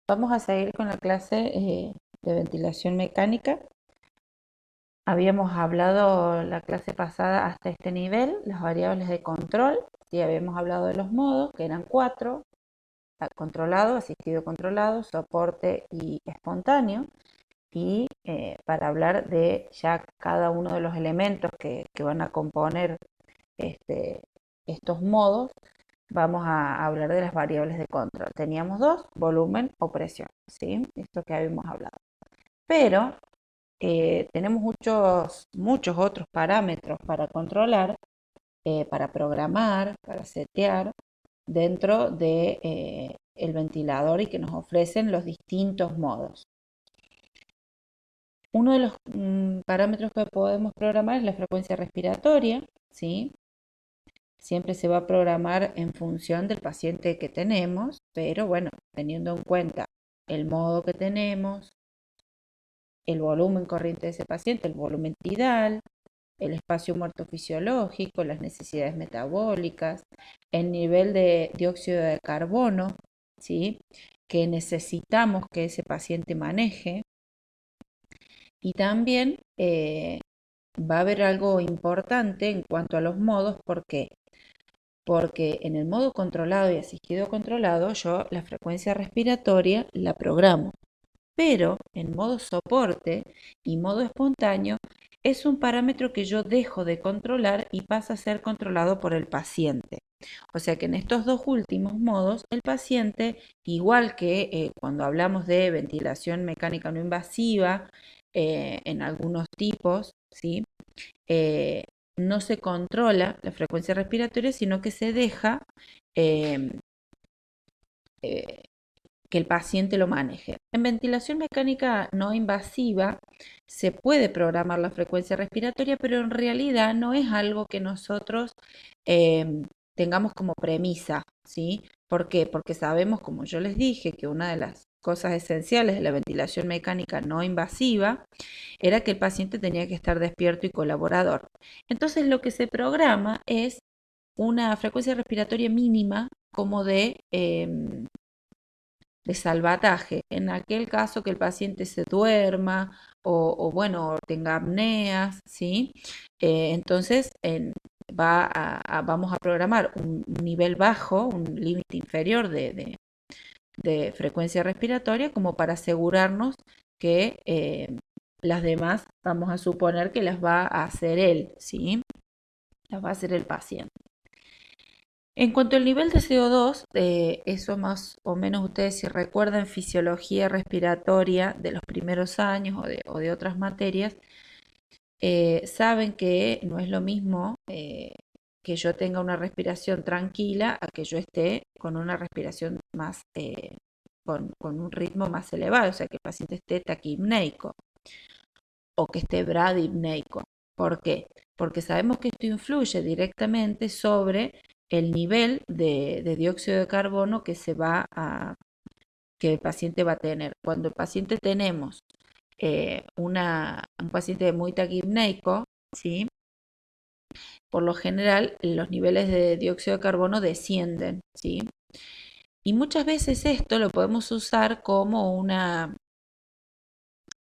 Vamos a seguir con la clase de ventilación mecánica. Habíamos hablado la clase pasada hasta este nivel, las variables de control. Sí, habíamos hablado de los modos, que eran cuatro: controlado, asistido controlado, soporte y espontáneo. Y para hablar de ya cada uno de los elementos que van a componer este, estos modos, vamos a hablar de las variables de control. Teníamos dos: volumen o presión, ¿sí? Esto que habíamos hablado. Pero tenemos muchos otros parámetros para controlar, para programar, para setear dentro de el ventilador y que nos ofrecen los distintos modos. Uno de los parámetros que podemos programar es la frecuencia respiratoria, ¿sí? Siempre se va a programar en función del paciente que tenemos, pero bueno, teniendo en cuenta el modo que tenemos, el volumen corriente de ese paciente, el volumen tidal, el espacio muerto fisiológico, las necesidades metabólicas, el nivel de dióxido de carbono, ¿sí?, que necesitamos que ese paciente maneje. Y también va a haber algo importante en cuanto a los modos. ¿Por qué? Porque en el modo controlado y asistido controlado yo la frecuencia respiratoria la programo, pero en modo soporte y modo espontáneo es un parámetro que yo dejo de controlar y pasa a ser controlado por el paciente. O sea que en estos dos últimos modos, el paciente, igual que cuando hablamos de ventilación mecánica no invasiva, en algunos tipos, ¿sí? Eh, no se controla la frecuencia respiratoria, sino que se deja eh, eh, que el paciente lo maneje. En ventilación mecánica no invasiva se puede programar la frecuencia respiratoria, pero en realidad no es algo que nosotros tengamos como premisa, ¿sí? ¿Por qué? Porque sabemos, como yo les dije, que una de las cosas esenciales de la ventilación mecánica no invasiva era que el paciente tenía que estar despierto y colaborador. Entonces lo que se programa es una frecuencia respiratoria mínima como de salvataje, en aquel caso que el paciente se duerma bueno, tenga apneas, ¿sí? Entonces vamos a programar un nivel bajo, un límite inferior de frecuencia respiratoria, como para asegurarnos que las demás vamos a suponer que las va a hacer él, ¿sí? Las va a hacer el paciente. En cuanto al nivel de CO2, eso más o menos ustedes, si recuerdan fisiología respiratoria de los primeros años o de otras materias, saben que no es lo mismo que yo tenga una respiración tranquila a que yo esté con una respiración más, con un ritmo más elevado, o sea, que el paciente esté taquipneico o que esté bradipneico. ¿Por qué? Porque sabemos que esto influye directamente sobre el nivel de dióxido de carbono que el paciente va a tener. Cuando el paciente tenemos un paciente muy taquipneico, ¿sí?, por lo general los niveles de dióxido de carbono descienden, ¿sí? Y muchas veces esto lo podemos usar como una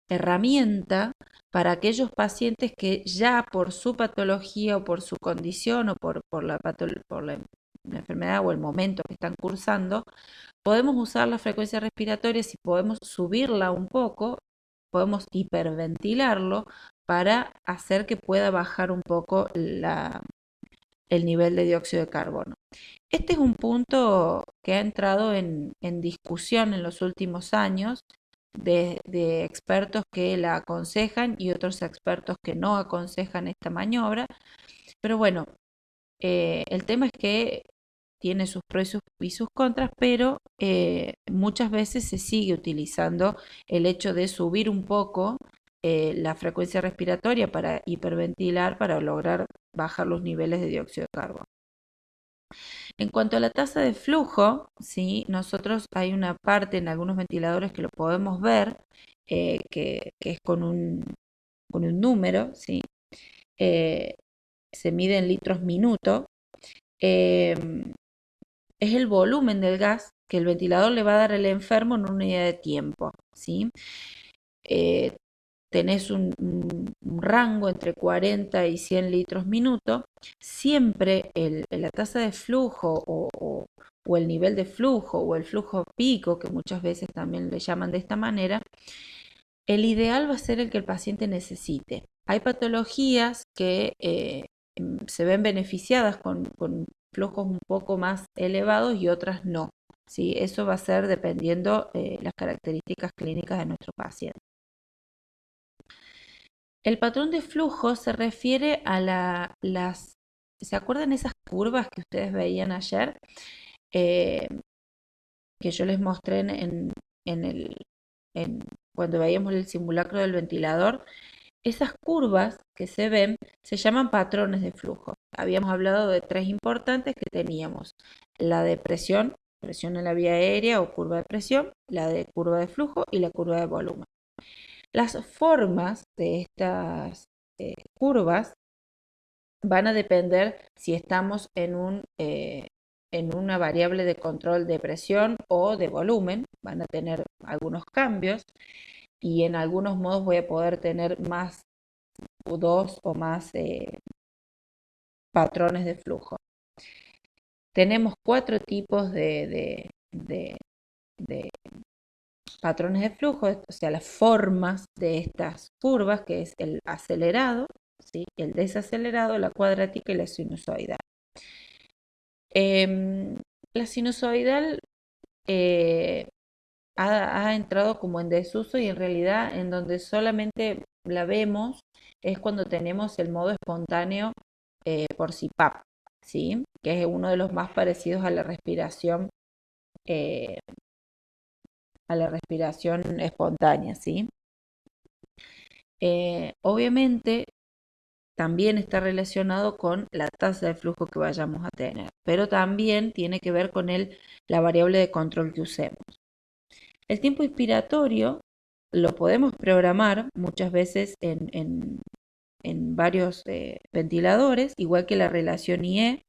herramienta para aquellos pacientes que ya por su patología o por su condición o por la enfermedad o el momento que están cursando, podemos usar la frecuencia respiratoria. Si podemos subirla un poco, podemos hiperventilarlo para hacer que pueda bajar un poco el nivel de dióxido de carbono. Este es un punto que ha entrado en discusión en los últimos años de expertos que la aconsejan y otros expertos que no aconsejan esta maniobra. Pero bueno, el tema es que tiene sus pros y sus contras, pero muchas veces se sigue utilizando el hecho de subir un poco la frecuencia respiratoria para hiperventilar, para lograr bajar los niveles de dióxido de carbono. En cuanto a la tasa de flujo, ¿sí?, nosotros hay una parte en algunos ventiladores que lo podemos ver, que es con un número, ¿sí? Se mide en litros minuto. Eh, es el volumen del gas que el ventilador le va a dar al enfermo en una unidad de tiempo, ¿sí? Eh, tenés un rango entre 40 y 100 litros minuto, siempre la tasa de flujo o el nivel de flujo o el flujo pico, que muchas veces también le llaman de esta manera, el ideal va a ser el que el paciente necesite. Hay patologías que se ven beneficiadas con flujos un poco más elevados y otras no. ¿Sí? Eso va a ser dependiendo las características clínicas de nuestro paciente. El patrón de flujo se refiere a las, ¿se acuerdan esas curvas que ustedes veían ayer? Eh, que yo les mostré en el, en, cuando veíamos el simulacro del ventilador. Esas curvas que se ven se llaman patrones de flujo. Habíamos hablado de tres importantes que teníamos: la de presión, presión en la vía aérea o curva de presión, la de curva de flujo y la curva de volumen. Las formas de estas curvas van a depender si estamos en una variable de control de presión o de volumen. Van a tener algunos cambios y en algunos modos voy a poder tener más o dos o más patrones de flujo. Tenemos cuatro tipos de patrones de flujo, o sea, las formas de estas curvas, que es el acelerado, ¿sí? El desacelerado, la cuadrática y la sinusoidal. La sinusoidal ha entrado como en desuso y en realidad en donde solamente la vemos es cuando tenemos el modo espontáneo por CPAP, ¿sí? Que es uno de los más parecidos eh, a la respiración espontánea, ¿sí? Obviamente también está relacionado con la tasa de flujo que vayamos a tener, pero también tiene que ver con la variable de control que usemos. El tiempo inspiratorio lo podemos programar muchas veces en varios ventiladores, igual que la relación IE.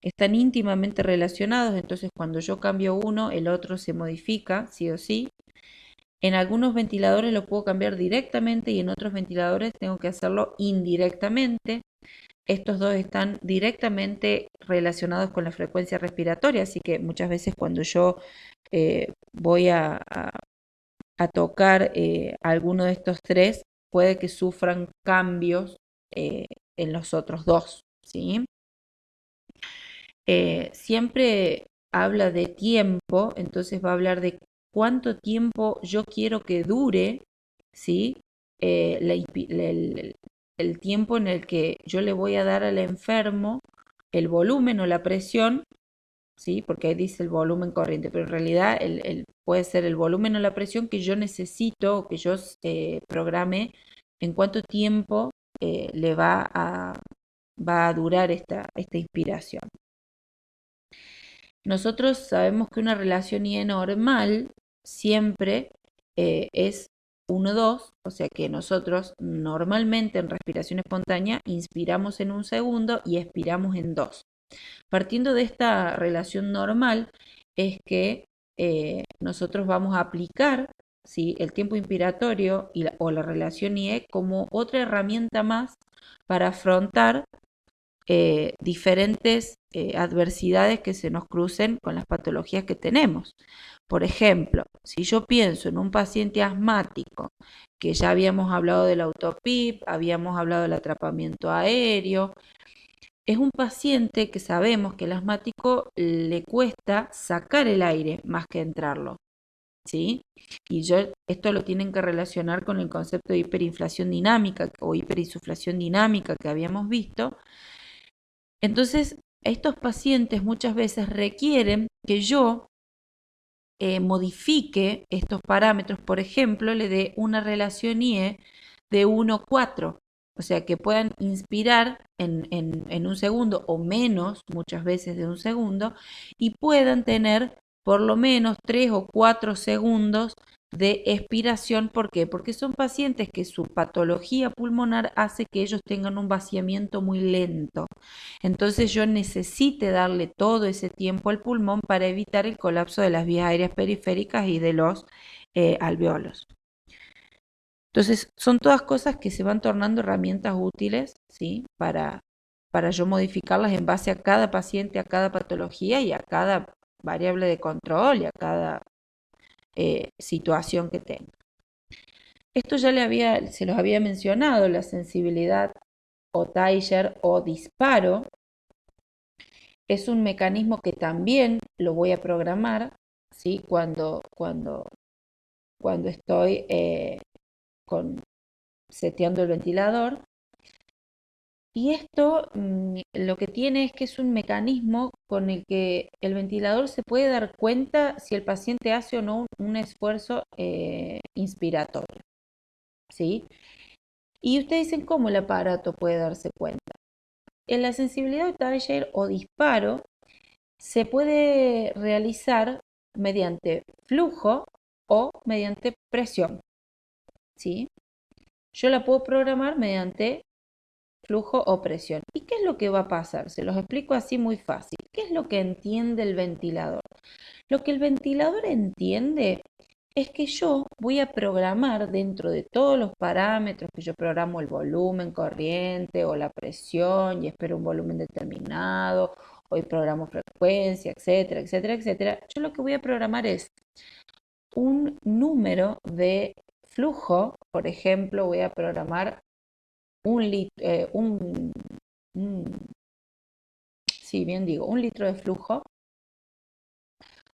Están íntimamente relacionados, entonces cuando yo cambio uno, el otro se modifica, sí o sí. En algunos ventiladores lo puedo cambiar directamente y en otros ventiladores tengo que hacerlo indirectamente. Estos dos están directamente relacionados con la frecuencia respiratoria, así que muchas veces cuando yo voy a tocar alguno de estos tres, puede que sufran cambios en los otros dos, ¿sí? Siempre habla de tiempo, entonces va a hablar de cuánto tiempo yo quiero que dure, ¿sí? El tiempo en el que yo le voy a dar al enfermo el volumen o la presión, ¿sí? Porque ahí dice el volumen corriente, pero en realidad puede ser el volumen o la presión que yo necesito o que yo programe en cuánto tiempo le va a durar esta inspiración. Nosotros sabemos que una relación IE normal siempre es 1-2, o sea que nosotros normalmente en respiración espontánea inspiramos en 1 segundo y expiramos en 2. Partiendo de esta relación normal es que nosotros vamos a aplicar, ¿sí?, el tiempo inspiratorio o la relación IE como otra herramienta más para afrontar diferentes adversidades que se nos crucen con las patologías que tenemos. Por ejemplo, si yo pienso en un paciente asmático, que ya habíamos hablado del autopip, habíamos hablado del atrapamiento aéreo, es un paciente que sabemos que el asmático le cuesta sacar el aire más que entrarlo, ¿sí? Y esto lo tienen que relacionar con el concepto de hiperinflación dinámica o hiperinsuflación dinámica que habíamos visto. Entonces, estos pacientes muchas veces requieren que yo modifique estos parámetros, por ejemplo, le dé una relación IE de 1-4, o sea, que puedan inspirar en 1 segundo o menos, muchas veces de 1 segundo, y puedan tener por lo menos 3 o 4 segundos de expiración. ¿Por qué? Porque son pacientes que su patología pulmonar hace que ellos tengan un vaciamiento muy lento. Entonces yo necesite darle todo ese tiempo al pulmón para evitar el colapso de las vías aéreas periféricas y de los alveolos. Entonces son todas cosas que se van tornando herramientas útiles, ¿sí? Para yo modificarlas en base a cada paciente, a cada patología y a cada variable de control y a cada situación que tenga. Esto ya se los había mencionado, la sensibilidad o Tiger o disparo es un mecanismo que también lo voy a programar, ¿sí? Cuando estoy seteando el ventilador. Y esto lo que tiene es que es un mecanismo con el que el ventilador se puede dar cuenta si el paciente hace o no un esfuerzo inspiratorio, ¿sí? Y ustedes dicen, ¿cómo el aparato puede darse cuenta? En la sensibilidad de Tiger o disparo se puede realizar mediante flujo o mediante presión, ¿sí? Yo la puedo programar mediante flujo o presión. ¿Y qué es lo que va a pasar? Se los explico así muy fácil. ¿Qué es lo que entiende el ventilador? Lo que el ventilador entiende es que yo voy a programar dentro de todos los parámetros que yo programo el volumen corriente o la presión y espero un volumen determinado, hoy programo frecuencia, etcétera, etcétera, etcétera. Yo lo que voy a programar es un número de flujo, por ejemplo, voy a programar un, sí, bien digo, 1 litro de flujo,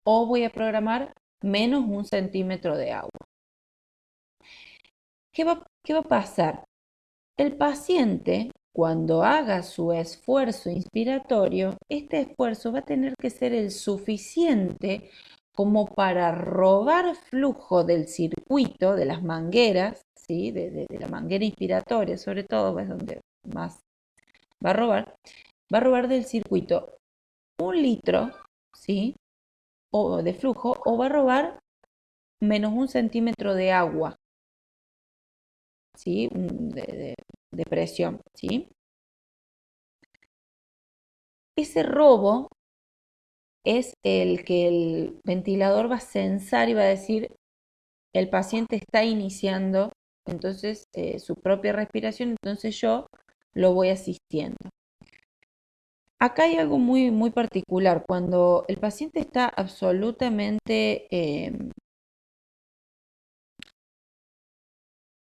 o voy a programar menos 1 centímetro de agua. ¿Qué va a pasar? El paciente, cuando haga su esfuerzo inspiratorio, este esfuerzo va a tener que ser el suficiente como para robar flujo del circuito, de las mangueras, ¿sí? de la manguera inspiratoria, sobre todo, es donde más va a robar. Va a robar del circuito 1 litro, ¿sí? O de flujo, o va a robar menos 1 centímetro de agua, ¿sí? De presión, ¿sí? Ese robo es el que el ventilador va a censar y va a decir, el paciente está iniciando entonces su propia respiración, entonces yo lo voy asistiendo. Acá hay algo muy, muy particular. Cuando el paciente está absolutamente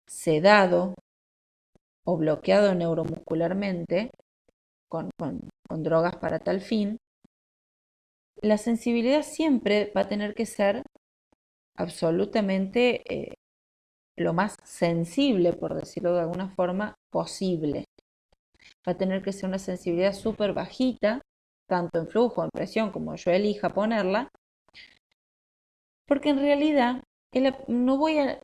sedado o bloqueado neuromuscularmente con drogas para tal fin, la sensibilidad siempre va a tener que ser absolutamente lo más sensible, por decirlo de alguna forma, posible. Va a tener que ser una sensibilidad súper bajita, tanto en flujo, en presión, como yo elija ponerla, porque en realidad no voy a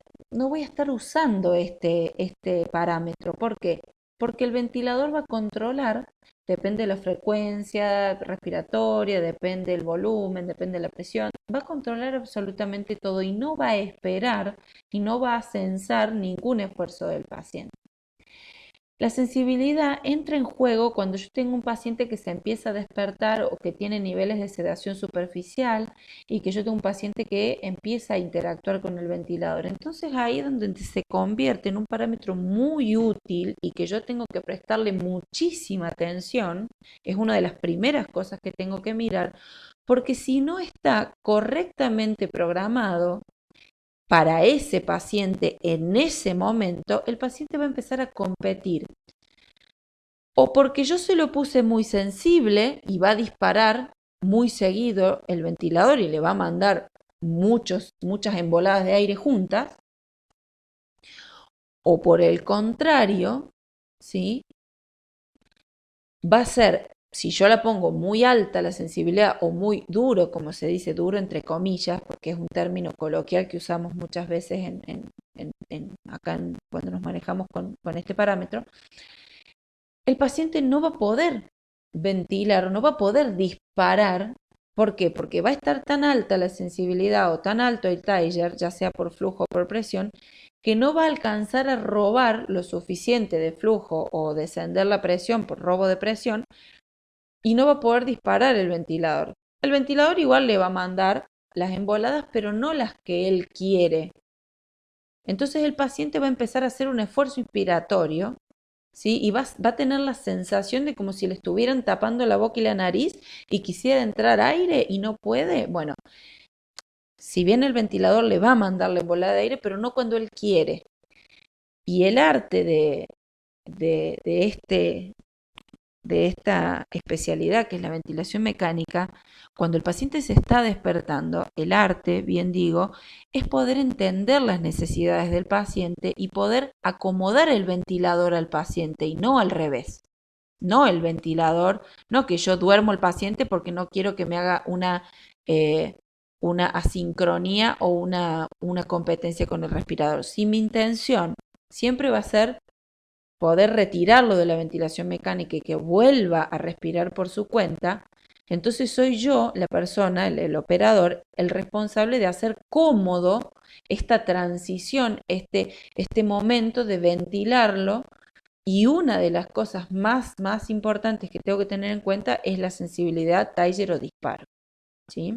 estar usando este parámetro. ¿Por qué? Porque el ventilador va a controlar, depende de la frecuencia respiratoria, depende del volumen, depende de la presión, va a controlar absolutamente todo y no va a esperar y no va a censar ningún esfuerzo del paciente. La sensibilidad entra en juego cuando yo tengo un paciente que se empieza a despertar o que tiene niveles de sedación superficial y que yo tengo un paciente que empieza a interactuar con el ventilador. Entonces ahí es donde se convierte en un parámetro muy útil y que yo tengo que prestarle muchísima atención. Es una de las primeras cosas que tengo que mirar, porque si no está correctamente programado, para ese paciente en ese momento, el paciente va a empezar a competir. O porque yo se lo puse muy sensible y va a disparar muy seguido el ventilador y le va a mandar muchas emboladas de aire juntas. O por el contrario, ¿sí? Va a ser, si yo la pongo muy alta la sensibilidad o muy duro, como se dice, duro entre comillas, porque es un término coloquial que usamos muchas veces acá cuando nos manejamos con este parámetro, el paciente no va a poder ventilar, no va a poder disparar ¿Por qué? Porque va a estar tan alta la sensibilidad o tan alto el Tiger, ya sea por flujo o por presión, que no va a alcanzar a robar lo suficiente de flujo o descender la presión por robo de presión y no va a poder disparar el ventilador. El ventilador igual le va a mandar las emboladas, pero no las que él quiere. Entonces el paciente va a empezar a hacer un esfuerzo inspiratorio, ¿sí? Y va a tener la sensación de como si le estuvieran tapando la boca y la nariz y quisiera entrar aire y no puede. Bueno, si bien el ventilador le va a mandar la embolada de aire, pero no cuando él quiere. Y el arte de, de este, de esta especialidad que es la ventilación mecánica, cuando el paciente se está despertando, el arte, bien digo, es poder entender las necesidades del paciente y poder acomodar el ventilador al paciente y no al revés. No el ventilador, no que yo duermo al paciente porque no quiero que me haga una asincronía o una competencia con el respirador. Si mi intención siempre va a ser poder retirarlo de la ventilación mecánica y que vuelva a respirar por su cuenta, entonces soy yo, la persona, el operador, el responsable de hacer cómodo esta transición, este momento de ventilarlo. Y una de las cosas más importantes que tengo que tener en cuenta es la sensibilidad Tiger o disparo, ¿sí?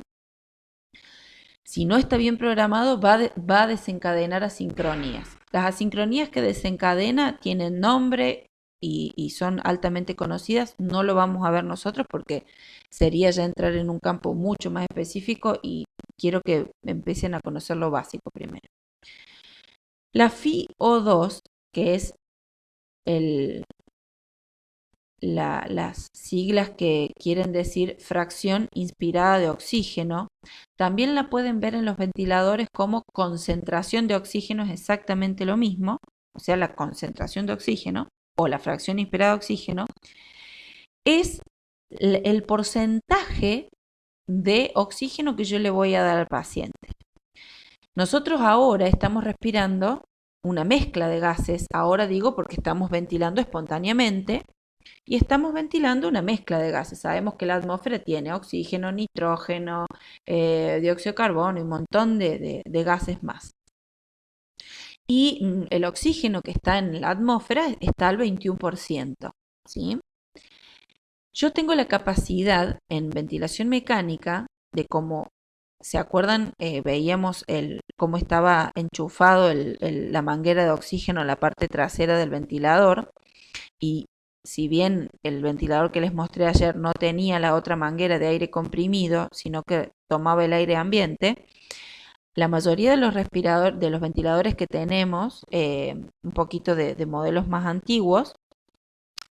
Si no está bien programado, va a desencadenar asincronías. Las asincronías que desencadena tienen nombre y son altamente conocidas. No lo vamos a ver nosotros porque sería ya entrar en un campo mucho más específico y quiero que empiecen a conocer lo básico primero. La FiO2, que es el, las siglas que quieren decir fracción inspirada de oxígeno, también la pueden ver en los ventiladores como concentración de oxígeno, es exactamente lo mismo, o sea, la concentración de oxígeno o la fracción inspirada de oxígeno es el porcentaje de oxígeno que yo le voy a dar al paciente. Nosotros ahora estamos respirando una mezcla de gases, ahora digo porque estamos ventilando espontáneamente, y estamos ventilando una mezcla de gases. Sabemos que la atmósfera tiene oxígeno, nitrógeno, dióxido de carbono y un montón de gases más. Y el oxígeno que está en la atmósfera está al 21%. ¿Sí? Yo tengo la capacidad en ventilación mecánica de cómo, ¿se acuerdan? Veíamos cómo estaba enchufado la manguera de oxígeno en la parte trasera del ventilador y si bien el ventilador que les mostré ayer no tenía la otra manguera de aire comprimido, sino que tomaba el aire ambiente, la mayoría de los respiradores, de los ventiladores que tenemos, un poquito de modelos más antiguos,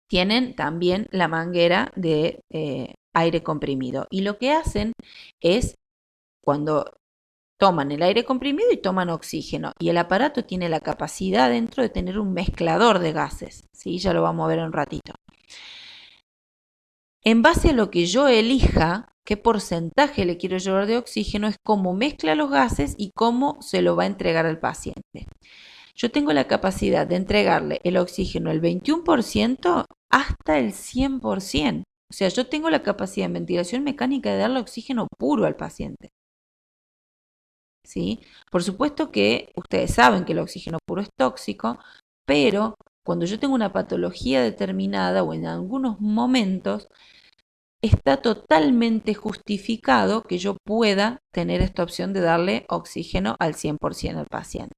tienen también la manguera de aire comprimido. Y lo que hacen es cuando toman el aire comprimido y toman oxígeno. Y el aparato tiene la capacidad dentro de tener un mezclador de gases. ¿Sí? Ya lo vamos a ver en un ratito. En base a lo que yo elija, qué porcentaje le quiero llevar de oxígeno, es cómo mezcla los gases y cómo se lo va a entregar al paciente. Yo tengo la capacidad de entregarle el oxígeno el 21% hasta el 100%. O sea, yo tengo la capacidad en ventilación mecánica de darle oxígeno puro al paciente. ¿Sí? Por supuesto que ustedes saben que el oxígeno puro es tóxico, pero cuando yo tengo una patología determinada o en algunos momentos, está totalmente justificado que yo pueda tener esta opción de darle oxígeno al 100% al paciente.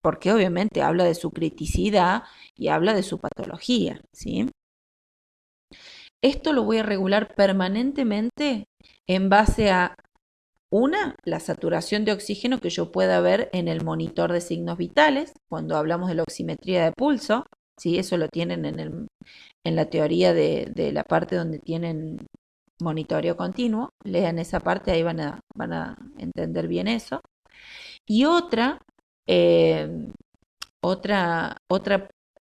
Porque obviamente habla de su criticidad y habla de su patología, ¿sí? Esto lo voy a regular permanentemente en base a la saturación de oxígeno que yo pueda ver en el monitor de signos vitales, cuando hablamos de la oximetría de pulso, ¿sí? Eso lo tienen en la teoría de la parte donde tienen monitoreo continuo, lean esa parte, ahí van a entender bien eso. Y otra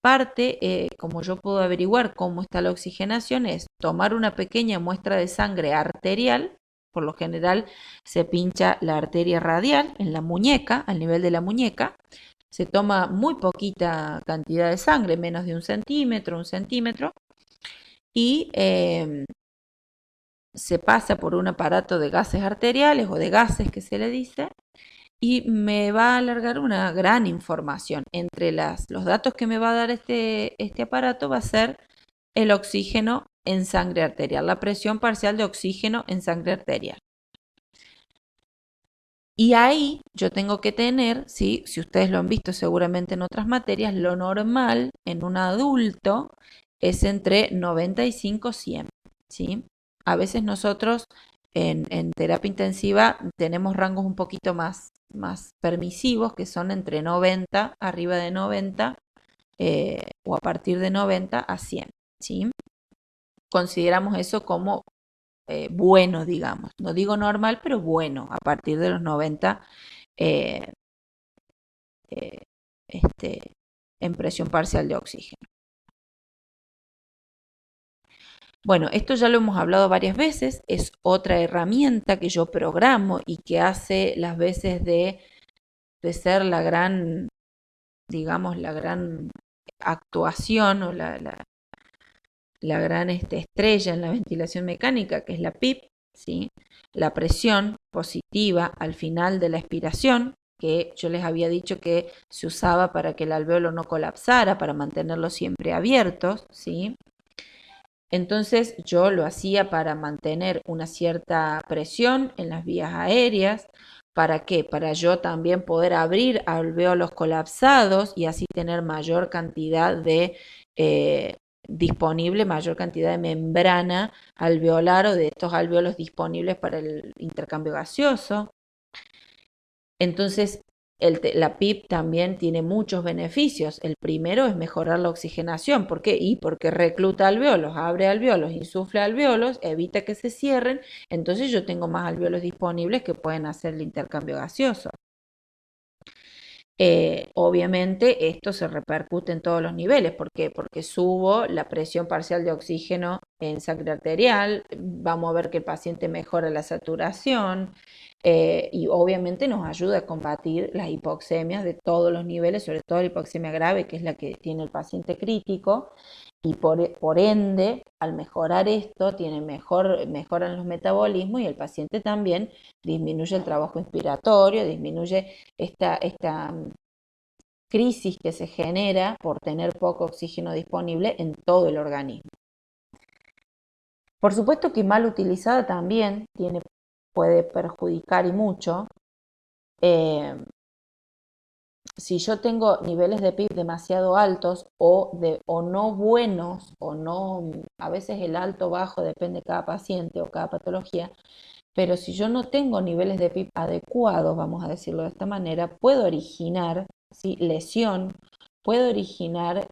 parte, como yo puedo averiguar cómo está la oxigenación, es tomar una pequeña muestra de sangre arterial. Por lo general se pincha la arteria radial en la muñeca, al nivel de la muñeca. Se toma muy poquita cantidad de sangre, menos de un centímetro, y se pasa por un aparato de gases arteriales o de gases que se le dice, y me va a alargar una gran información. Entre los datos que me va a dar este aparato va a ser el oxígeno en sangre arterial, la presión parcial de oxígeno en sangre arterial. Y ahí yo tengo que tener, ¿sí? Si ustedes lo han visto seguramente en otras materias, lo normal en un adulto es entre 95 y 100, ¿sí? A veces nosotros en terapia intensiva tenemos rangos un poquito más permisivos, que son entre 90, arriba de 90, o a partir de 90 a 100, ¿sí? Consideramos eso como bueno, digamos. No digo normal, pero bueno, a partir de los 90 eh, eh, este, en presión parcial de oxígeno. Bueno, esto ya lo hemos hablado varias veces, es otra herramienta que yo programo y que hace las veces de ser la gran, digamos, la gran actuación o la gran estrella en la ventilación mecánica, que es la PIP, ¿sí? La presión positiva al final de la expiración, que yo les había dicho que se usaba para que el alveolo no colapsara, para mantenerlos siempre abiertos, ¿sí? Entonces yo lo hacía para mantener una cierta presión en las vías aéreas. ¿Para qué? Para yo también poder abrir alvéolos colapsados y así tener mayor cantidad de disponible, mayor cantidad de membrana alveolar o de estos alvéolos disponibles para el intercambio gaseoso. Entonces, la PIP también tiene muchos beneficios. El primero es mejorar la oxigenación. ¿Por qué? Y porque recluta alvéolos, abre alvéolos, insufla alvéolos, evita que se cierren. Entonces yo tengo más alvéolos disponibles que pueden hacer el intercambio gaseoso. Obviamente esto se repercute en todos los niveles. ¿Por qué? Porque subo la presión parcial de oxígeno en sangre arterial, vamos a ver que el paciente mejora la saturación, y obviamente nos ayuda a combatir las hipoxemias de todos los niveles, sobre todo la hipoxemia grave, que es la que tiene el paciente crítico, y por ende, al mejorar esto, mejoran los metabolismos y el paciente también disminuye el trabajo inspiratorio, disminuye esta crisis que se genera por tener poco oxígeno disponible en todo el organismo. Por supuesto que mal utilizada también puede perjudicar y mucho. Si yo tengo niveles de PIB demasiado altos o no buenos, o no, a veces el alto o bajo depende de cada paciente o cada patología, pero si yo no tengo niveles de PIB adecuados, vamos a decirlo de esta manera, puedo originar, ¿sí?, lesión, puede originar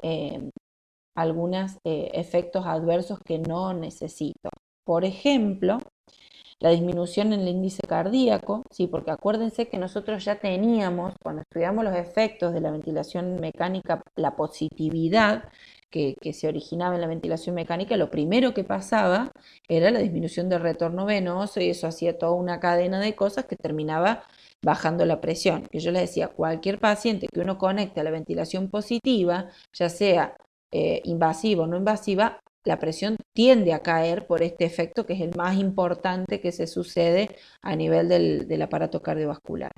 algunos efectos adversos que no necesito. Por ejemplo, la disminución en el índice cardíaco, sí, porque acuérdense que nosotros ya teníamos, cuando estudiamos los efectos de la ventilación mecánica, la positividad que se originaba en la ventilación mecánica, lo primero que pasaba era la disminución del retorno venoso y eso hacía toda una cadena de cosas que terminaba bajando la presión. Que yo les decía, cualquier paciente que uno conecte a la ventilación positiva, ya sea invasiva o no invasiva, la presión tiende a caer por este efecto que es el más importante que se sucede a nivel del aparato cardiovascular.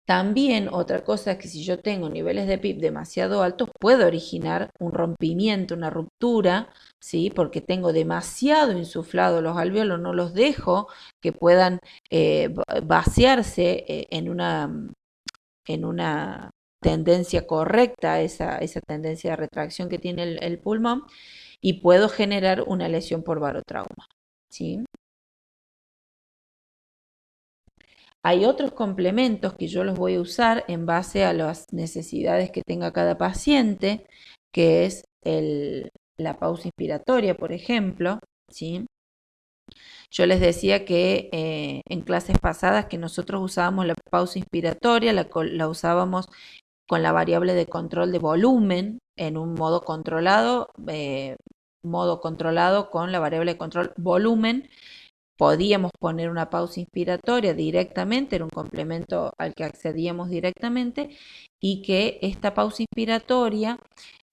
También otra cosa es que si yo tengo niveles de PIB demasiado altos, puede originar un rompimiento, una ruptura, ¿sí? Porque tengo demasiado insuflado los alvéolos, no los dejo que puedan vaciarse en una tendencia correcta, esa tendencia de retracción que tiene el pulmón, y puedo generar una lesión por barotrauma, ¿sí? Hay otros complementos que yo los voy a usar en base a las necesidades que tenga cada paciente, que es la pausa inspiratoria, por ejemplo, ¿sí? Yo les decía que en clases pasadas que nosotros usábamos la pausa inspiratoria, la usábamos con la variable de control de volumen en un modo controlado con la variable de control volumen, podíamos poner una pausa inspiratoria directamente, era un complemento al que accedíamos directamente, y que esta pausa inspiratoria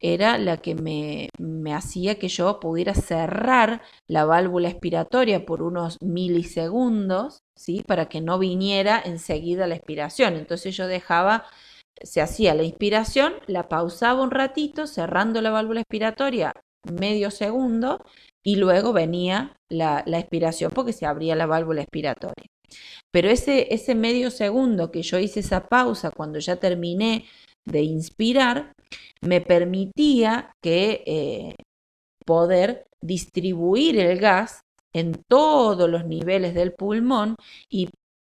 era la que me hacía que yo pudiera cerrar la válvula expiratoria por unos milisegundos, ¿sí? Para que no viniera enseguida la expiración. Entonces yo dejaba, se hacía la inspiración, la pausaba un ratito, cerrando la válvula expiratoria medio segundo, y luego venía la expiración porque se abría la válvula expiratoria. Pero ese medio segundo que yo hice esa pausa cuando ya terminé de inspirar, me permitía que poder distribuir el gas en todos los niveles del pulmón, y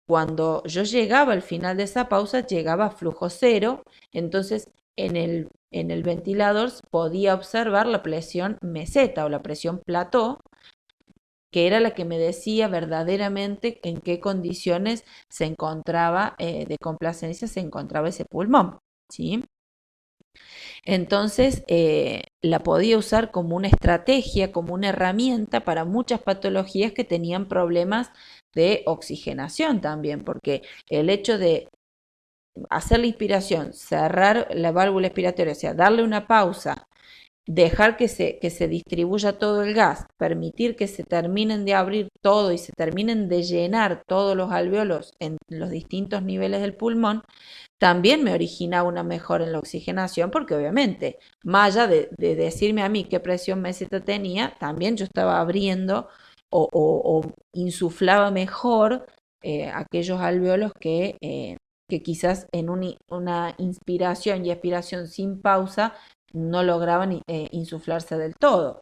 cuando yo llegaba al final de esa pausa llegaba a flujo cero. Entonces en el ventilador podía observar la presión meseta o la presión plató, que era la que me decía verdaderamente en qué condiciones se encontraba, de complacencia se encontraba ese pulmón, ¿sí? Entonces, la podía usar como una estrategia, como una herramienta para muchas patologías que tenían problemas de oxigenación también, porque el hecho de hacer la inspiración, cerrar la válvula expiratoria, o sea, darle una pausa, dejar que se distribuya todo el gas, permitir que se terminen de abrir todo y se terminen de llenar todos los alvéolos en los distintos niveles del pulmón, también me originaba una mejora en la oxigenación, porque obviamente, más allá de decirme a mí qué presión meseta tenía, también yo estaba abriendo o insuflaba mejor aquellos alvéolos que quizás en una inspiración y expiración sin pausa no lograban insuflarse del todo.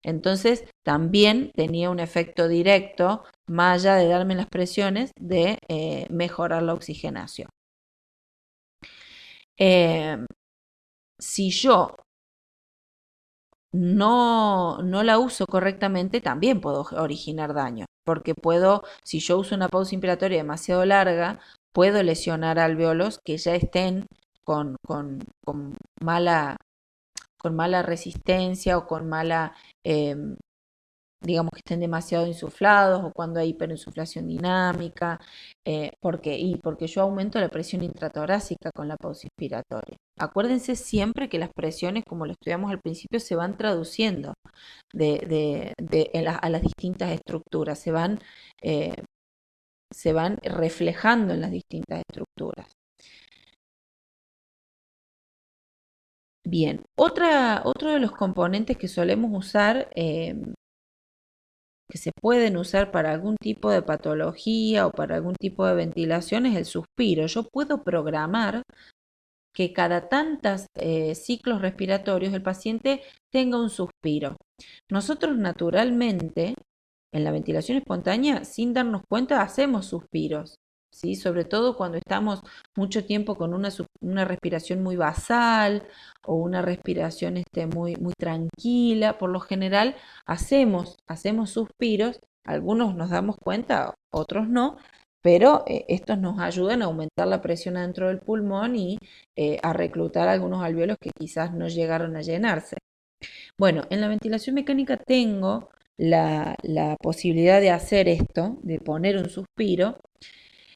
Entonces también tenía un efecto directo, más allá de darme las presiones, de mejorar la oxigenación. Si yo no la uso correctamente, también puedo originar daño, porque si yo uso una pausa inspiratoria demasiado larga, puedo lesionar alvéolos que ya estén con mala, con mala resistencia o con mala, digamos que estén demasiado insuflados, o cuando hay hiperinsuflación dinámica, porque yo aumento la presión intratorácica con la pausa inspiratoria. Acuérdense siempre que las presiones, como lo estudiamos al principio, se van traduciendo a las distintas estructuras, se van reflejando en las distintas estructuras. Bien, otro de los componentes que solemos usar, que se pueden usar para algún tipo de patología o para algún tipo de ventilación, es el suspiro. Yo puedo programar que cada tantos ciclos respiratorios el paciente tenga un suspiro. Nosotros naturalmente, en la ventilación espontánea, sin darnos cuenta, hacemos suspiros, ¿sí? Sobre todo cuando estamos mucho tiempo con una respiración muy basal o una respiración muy tranquila. Por lo general hacemos suspiros, algunos nos damos cuenta, otros no, pero estos nos ayudan a aumentar la presión adentro del pulmón y a reclutar algunos alvéolos que quizás no llegaron a llenarse. Bueno, en la ventilación mecánica tengo la posibilidad de hacer esto, de poner un suspiro.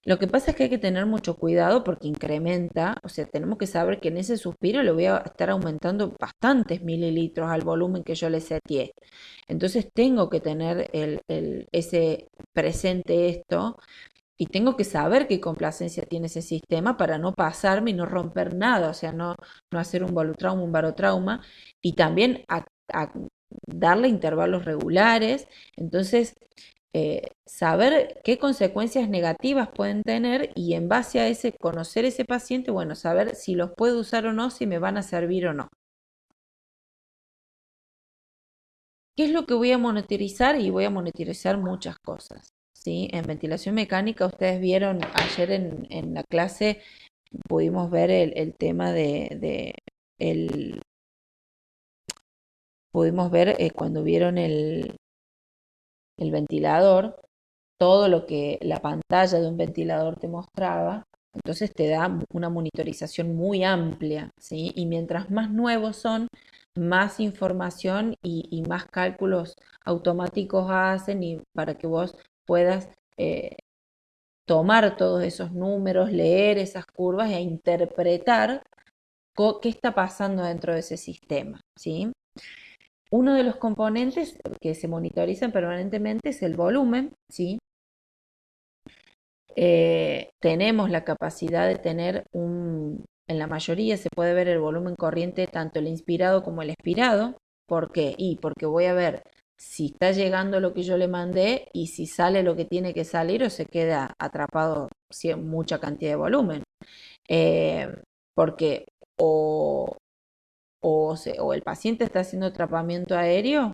Lo que pasa es que hay que tener mucho cuidado porque incrementa, o sea, tenemos que saber que en ese suspiro le voy a estar aumentando bastantes mililitros al volumen que yo le seteé. Entonces tengo que tener ese presente esto, y tengo que saber qué complacencia tiene ese sistema para no pasarme y no romper nada, o sea, no hacer un volutrauma, un barotrauma, y también a darle intervalos regulares. Entonces, saber qué consecuencias negativas pueden tener, y en base a ese, conocer ese paciente, bueno, saber si los puedo usar o no, si me van a servir o no. ¿Qué es lo que voy a monitorizar? Y voy a monitorizar muchas cosas, ¿sí? En ventilación mecánica, ustedes vieron ayer en la clase, pudimos ver el tema pudimos ver cuando vieron el ventilador, todo lo que la pantalla de un ventilador te mostraba. Entonces te da una monitorización muy amplia, ¿sí? Y mientras más nuevos son, más información y más cálculos automáticos hacen, y para que vos puedas tomar todos esos números, leer esas curvas e interpretar qué está pasando dentro de ese sistema, ¿sí? Uno de los componentes que se monitorizan permanentemente es el volumen, ¿sí? Tenemos la capacidad de tener en la mayoría se puede ver el volumen corriente, tanto el inspirado como el expirado. ¿Por qué? Porque voy a ver si está llegando lo que yo le mandé y si sale lo que tiene que salir o se queda atrapado mucha cantidad de volumen. Eh, porque o el paciente está haciendo atrapamiento aéreo,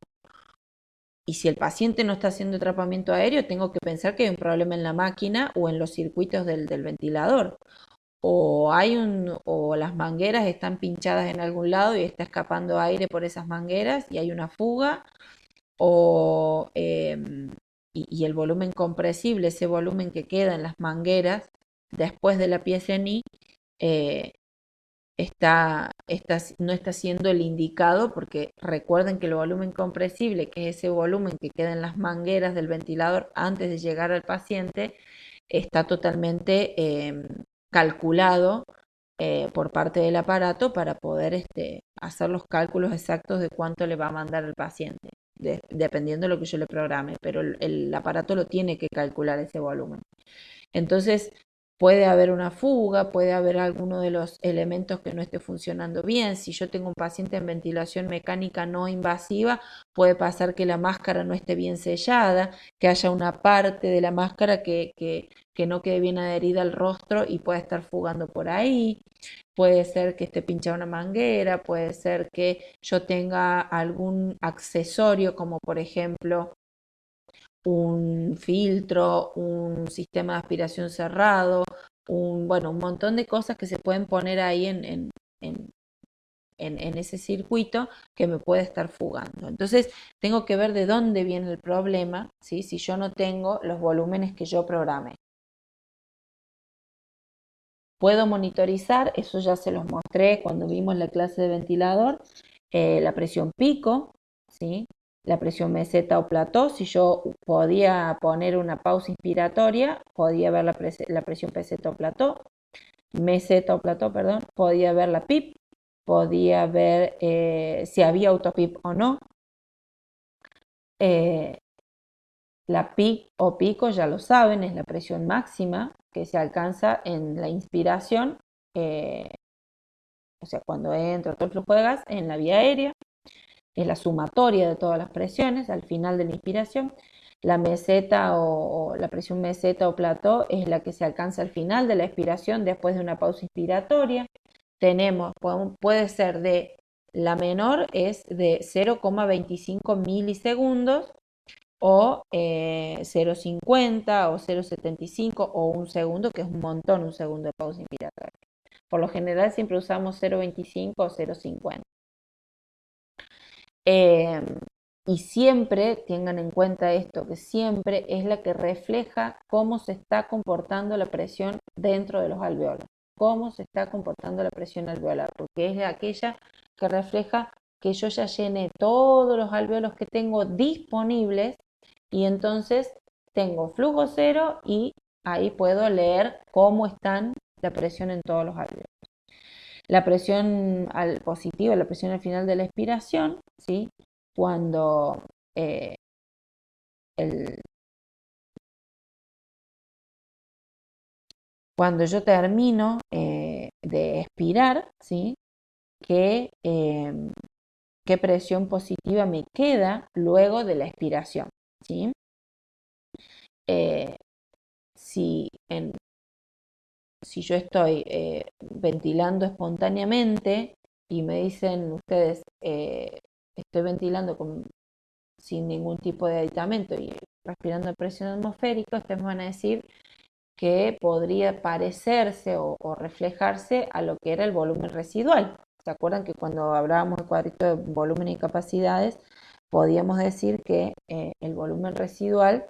y si el paciente no está haciendo atrapamiento aéreo, tengo que pensar que hay un problema en la máquina o en los circuitos del ventilador. O las mangueras están pinchadas en algún lado y está escapando aire por esas mangueras y hay una fuga, y el volumen compresible, ese volumen que queda en las mangueras después de la PSNI, eh, no está siendo el indicado, porque recuerden que el volumen compresible, que es ese volumen que queda en las mangueras del ventilador antes de llegar al paciente, está totalmente calculado por parte del aparato para poder hacer los cálculos exactos de cuánto le va a mandar el paciente, dependiendo de lo que yo le programe, pero el aparato lo tiene que calcular ese volumen. Entonces, puede haber una fuga, puede haber alguno de los elementos que no esté funcionando bien. Si yo tengo un paciente en ventilación mecánica no invasiva, puede pasar que la máscara no esté bien sellada, que haya una parte de la máscara que no quede bien adherida al rostro y pueda estar fugando por ahí. Puede ser que esté pinchada una manguera, puede ser que yo tenga algún accesorio, como por ejemplo un filtro, un sistema de aspiración cerrado, bueno, un montón de cosas que se pueden poner ahí en, en ese circuito que me puede estar fugando. Entonces, tengo que ver de dónde viene el problema, ¿sí? Si yo no tengo los volúmenes que yo programé. Puedo monitorizar, eso ya se los mostré cuando vimos la clase de ventilador, la presión pico, ¿sí? La presión meseta o plató. Si yo podía poner una pausa inspiratoria, podía ver la presión peseta o plató, meseta o plató, perdón, podía ver la PIP, podía ver si había autopip o no. Eh, la PIC o pico, ya lo saben, es la presión máxima que se alcanza en la inspiración, eh, o sea, cuando entra todo el flujo de gas en la vía aérea. Es la sumatoria de todas las presiones al final de la inspiración. La meseta o la presión meseta o plató es la que se alcanza al final de la expiración después de una pausa inspiratoria. Puede ser la menor es de 0,25 milisegundos o 0,50 o 0,75 o un segundo, que es un montón, un segundo de pausa inspiratoria. Por lo general siempre usamos 0,25 o 0,50. Eh, y siempre tengan en cuenta esto, que siempre es la que refleja cómo se está comportando la presión dentro de los alveolos, cómo se está comportando la presión alveolar, porque es aquella que refleja que yo ya llené todos los alveolos que tengo disponibles y entonces tengo flujo cero y ahí puedo leer cómo están la presión en todos los alveolos. La presión positiva, la presión al final de la expiración, ¿sí? Cuando, eh, el, cuando yo termino de expirar, ¿sí? ¿Qué, qué presión positiva me queda luego de la expiración, ¿sí? Eh, si, si yo estoy ventilando espontáneamente y me dicen ustedes, estoy ventilando sin ningún tipo de aditamento y respirando a presión atmosférica, ustedes me van a decir que podría parecerse o reflejarse a lo que era el volumen residual. ¿Se acuerdan que cuando hablábamos del cuadrito de volumen y capacidades, podíamos decir que el volumen residual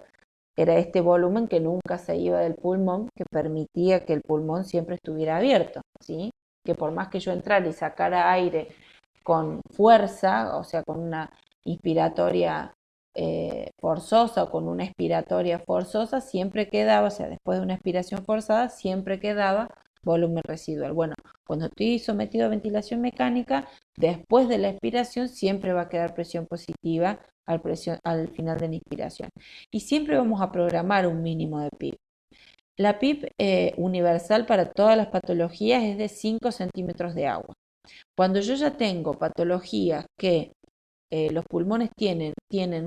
era este volumen que nunca se iba del pulmón, que permitía que el pulmón siempre estuviera abierto, ¿sí? Que por más que yo entrara y sacara aire con fuerza, o sea, con una inspiratoria forzosa o con una expiratoria forzosa, siempre quedaba, o sea, después de una expiración forzada, siempre quedaba volumen residual. Bueno, cuando estoy sometido a ventilación mecánica, después de la expiración siempre va a quedar presión positiva al final de la inspiración. Y siempre vamos a programar un mínimo de PIB. La PIB universal para todas las patologías es de 5 centímetros de agua. Cuando yo ya tengo patologías que los pulmones tienen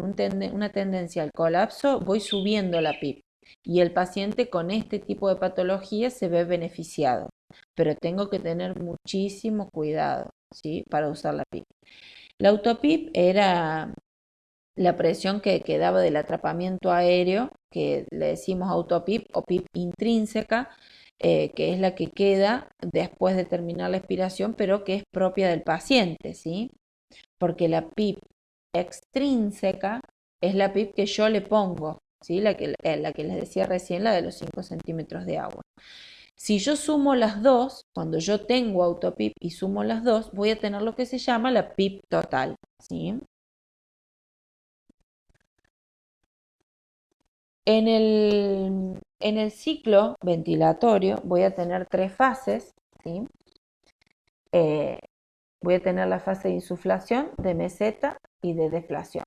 una tendencia al colapso, voy subiendo la PIB y el paciente con este tipo de patología se ve beneficiado, pero tengo que tener muchísimo cuidado, ¿sí? Para usar la PIB. La autopip era la presión que quedaba del atrapamiento aéreo, que le decimos autopip o pip intrínseca, que es la que queda después de terminar la expiración, pero que es propia del paciente, ¿sí? Porque la PIP extrínseca es la PIP que yo le pongo, ¿sí? La que les decía recién, la de los 5 centímetros de agua. Si yo sumo las dos, cuando yo tengo autopip y sumo las dos, voy a tener lo que se llama la PIP total, ¿sí? En el ciclo ventilatorio voy a tener tres fases, ¿sí? Eh, Voy a tener la fase de insuflación, de meseta y de deflación.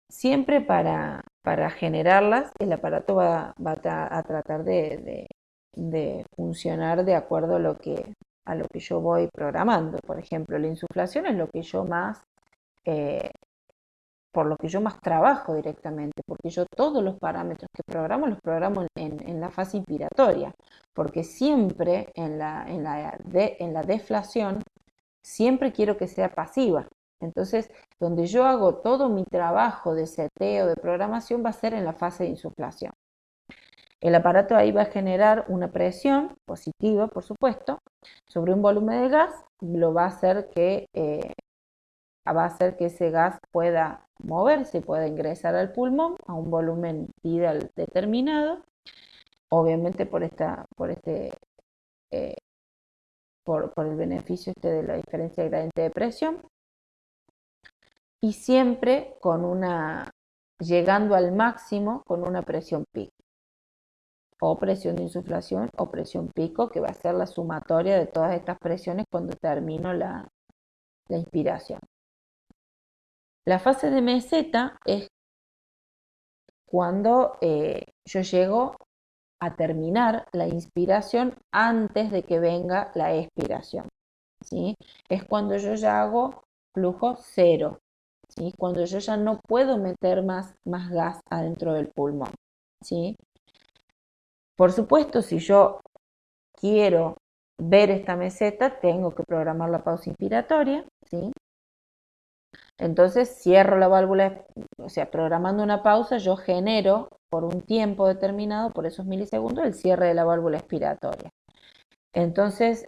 Siempre para generarlas, el aparato va a tratar de funcionar de acuerdo a lo que yo voy programando. Por ejemplo, la insuflación es lo que yo más, eh, por lo que yo más trabajo directamente, porque yo todos los parámetros que programo los programo en la fase inspiratoria, porque siempre en la deflación siempre quiero que sea pasiva. Entonces, donde yo hago todo mi trabajo de seteo, de programación, va a ser en la fase de insuflación. El aparato ahí va a generar una presión positiva, por supuesto, sobre un volumen de gas, lo va a hacer que ese gas pueda moverse, pueda ingresar al pulmón a un volumen ideal determinado, obviamente eh, por el beneficio de la diferencia de gradiente de presión, y siempre llegando al máximo con una presión pico, o presión de insuflación o presión pico, que va a ser la sumatoria de todas estas presiones cuando termino la inspiración. La fase de meseta es cuando yo llego a terminar la inspiración antes de que venga la expiración, ¿sí? Es cuando yo ya hago flujo cero, ¿sí? Cuando yo ya no puedo meter más gas adentro del pulmón, ¿sí? Por supuesto, si yo quiero ver esta meseta, tengo que programar la pausa inspiratoria, ¿sí? Entonces cierro la válvula, o sea, programando una pausa, yo genero por un tiempo determinado, por esos milisegundos, el cierre de la válvula expiratoria. Entonces,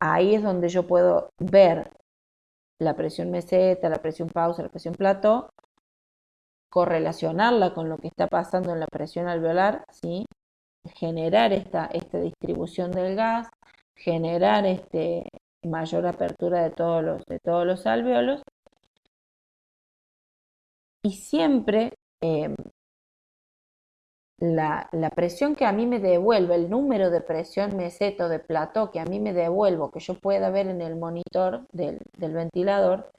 ahí es donde yo puedo ver la presión meseta, la presión pausa, la presión plató, correlacionarla con lo que está pasando en la presión alveolar, ¿sí? Generar esta distribución del gas, generar mayor apertura de todos los alvéolos, y siempre la presión que a mí me devuelve, el número de presión meseta o de plató que a mí me devuelvo, que yo pueda ver en el monitor del ventilador,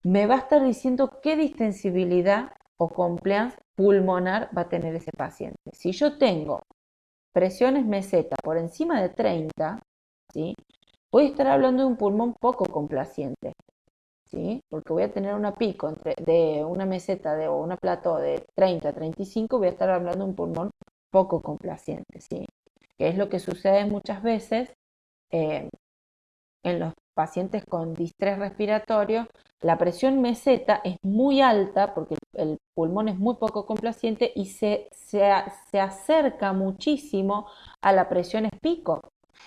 me va a estar diciendo qué distensibilidad o compliance pulmonar va a tener ese paciente. Si yo tengo presiones meseta por encima de 30, ¿sí? Voy a estar hablando de un pulmón poco complaciente, ¿sí? Porque voy a tener una pico de una meseta o una plató de 30 a 35, voy a estar hablando de un pulmón poco complaciente, ¿sí? Que es lo que sucede muchas veces eh, en los pacientes con distrés respiratorio. La presión meseta es muy alta porque el pulmón es muy poco complaciente y se acerca muchísimo a la presión pico.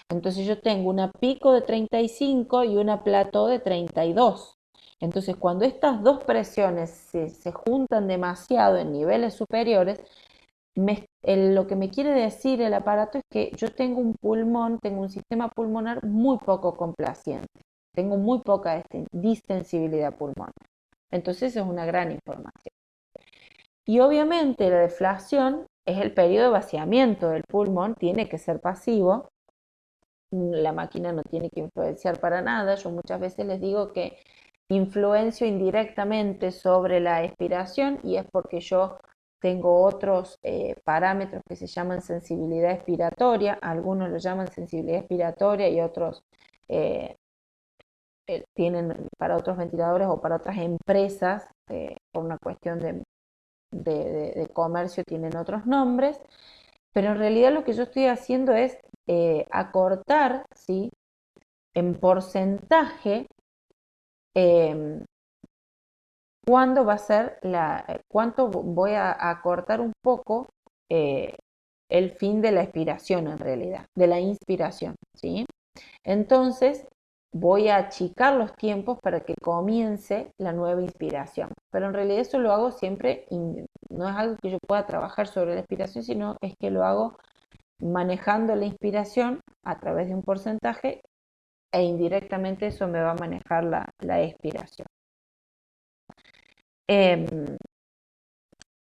Entonces yo tengo una pico de 35 y una plató de 32. Entonces cuando estas dos presiones se juntan demasiado en niveles superiores, lo que me quiere decir el aparato es que yo tengo un sistema pulmonar muy poco complaciente. tengo muy poca distensibilidad pulmonar. Entonces es una gran información. Y obviamente la deflación es el periodo de vaciamiento del pulmón, tiene que ser pasivo, la máquina no tiene que influenciar para nada. Yo muchas veces les digo que influencio indirectamente sobre la expiración y es porque yo tengo otros parámetros que se llaman sensibilidad expiratoria, algunos lo llaman sensibilidad expiratoria y otros tienen para otros ventiladores o para otras empresas, por una cuestión de comercio, tienen otros nombres, pero en realidad lo que yo estoy haciendo es acortar, ¿sí?, en porcentaje eh, cuándo va a ser cuánto voy a acortar un poco eh, el fin de la expiración en realidad, de la inspiración, ¿sí? Entonces voy a achicar los tiempos para que comience la nueva inspiración, pero en realidad eso lo hago siempre, no es algo que yo pueda trabajar sobre la expiración, sino es que lo hago manejando la inspiración a través de un porcentaje e indirectamente eso me va a manejar la expiración.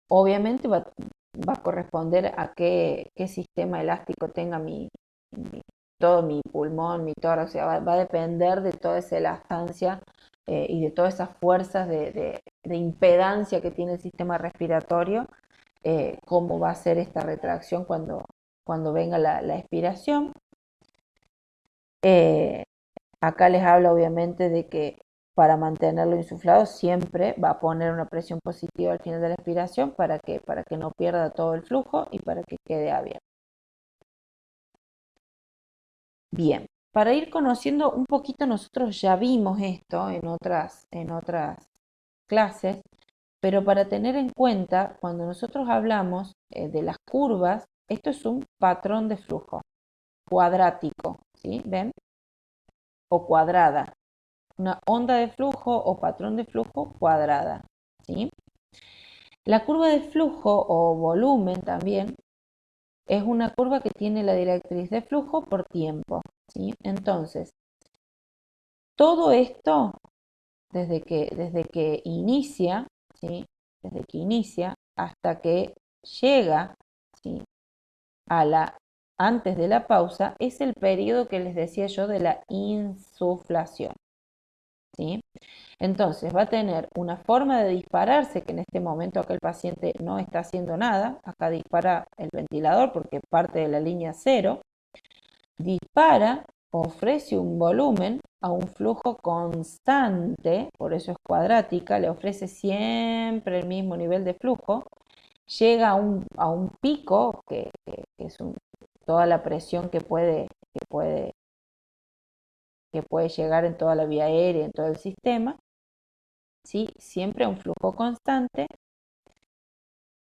Obviamente va a corresponder a qué sistema elástico tenga todo mi pulmón, mi tórax, o sea, va a depender de toda esa elastancia y de todas esas fuerzas de impedancia que tiene el sistema respiratorio, cómo va a ser esta retracción cuando venga la expiración. Acá les habla obviamente de que para mantenerlo insuflado siempre va a poner una presión positiva al final de la expiración para que no pierda todo el flujo y para que quede abierto. Bien, para ir conociendo un poquito, nosotros ya vimos esto en otras clases, pero para tener en cuenta, cuando nosotros hablamos de las curvas, esto es un patrón de flujo cuadrático, ¿sí? ¿Ven? O cuadrada. Una onda de flujo o patrón de flujo cuadrada, ¿sí? La curva de flujo o volumen también es una curva que tiene la directriz de flujo por tiempo, ¿sí? Entonces, todo esto desde que inicia, ¿sí?, desde que inicia hasta que llega, ¿sí?, antes de la pausa, es el periodo que les decía yo de la insuflación, ¿sí? Entonces va a tener una forma de dispararse, que en este momento acá el paciente no está haciendo nada, acá dispara el ventilador porque parte de la línea cero, dispara, ofrece un volumen a un flujo constante, por eso es cuadrática, le ofrece siempre el mismo nivel de flujo, llega a un pico, que es toda la presión que puede llegar en toda la vía aérea, en todo el sistema, ¿sí?, siempre a un flujo constante,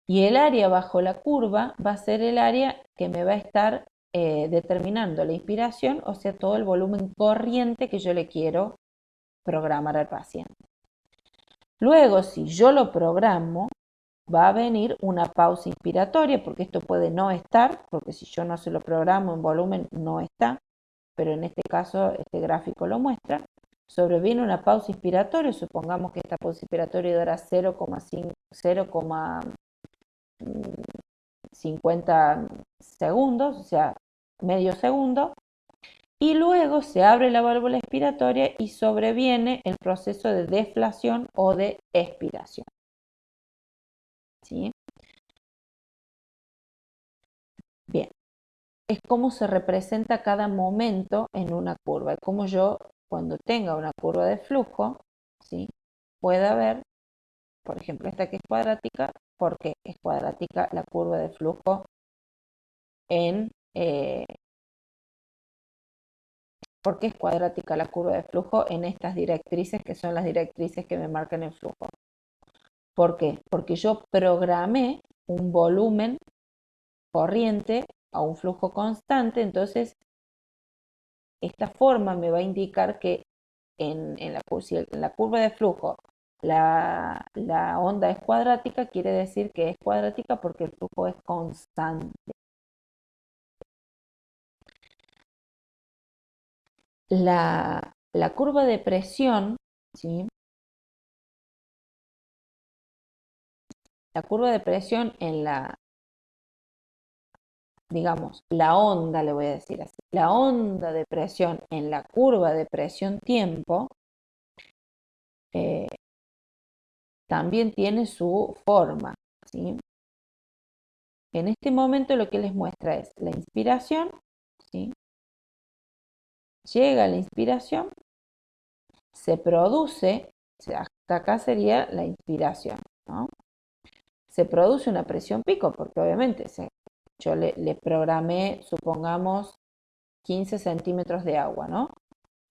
y el área bajo la curva va a ser el área que me va a estar determinando la inspiración, o sea, todo el volumen corriente que yo le quiero programar al paciente. Luego, si yo lo programo, va a venir una pausa inspiratoria, porque esto puede no estar, porque si yo no se lo programo en volumen no está, pero en este caso este gráfico lo muestra. Sobreviene una pausa inspiratoria, supongamos que esta pausa inspiratoria dura 0,50 segundos, o sea, medio segundo, y luego se abre la válvula expiratoria y sobreviene el proceso de deflación o de expiración, ¿sí? Bien, es cómo se representa cada momento en una curva, y cómo yo, cuando tenga una curva de flujo, ¿sí?, pueda ver, por ejemplo, esta que es cuadrática, porque es cuadrática la curva de flujo en ¿por qué es cuadrática la curva de flujo en estas directrices que son las directrices que me marcan el flujo? ¿Por qué? Porque yo programé un volumen corriente a un flujo constante, entonces esta forma me va a indicar que en la curva de flujo la onda es cuadrática, quiere decir que es cuadrática porque el flujo es constante. La curva de presión, ¿sí? La curva de presión en digamos, la onda, le voy a decir así, la onda de presión en la curva de presión tiempo eh, también tiene su forma, ¿sí? En este momento lo que les muestra es la inspiración, ¿sí? Llega la inspiración, se produce, hasta acá sería la inspiración, ¿no? Se produce una presión pico, porque obviamente yo le programé, supongamos, 15 centímetros de agua, ¿no?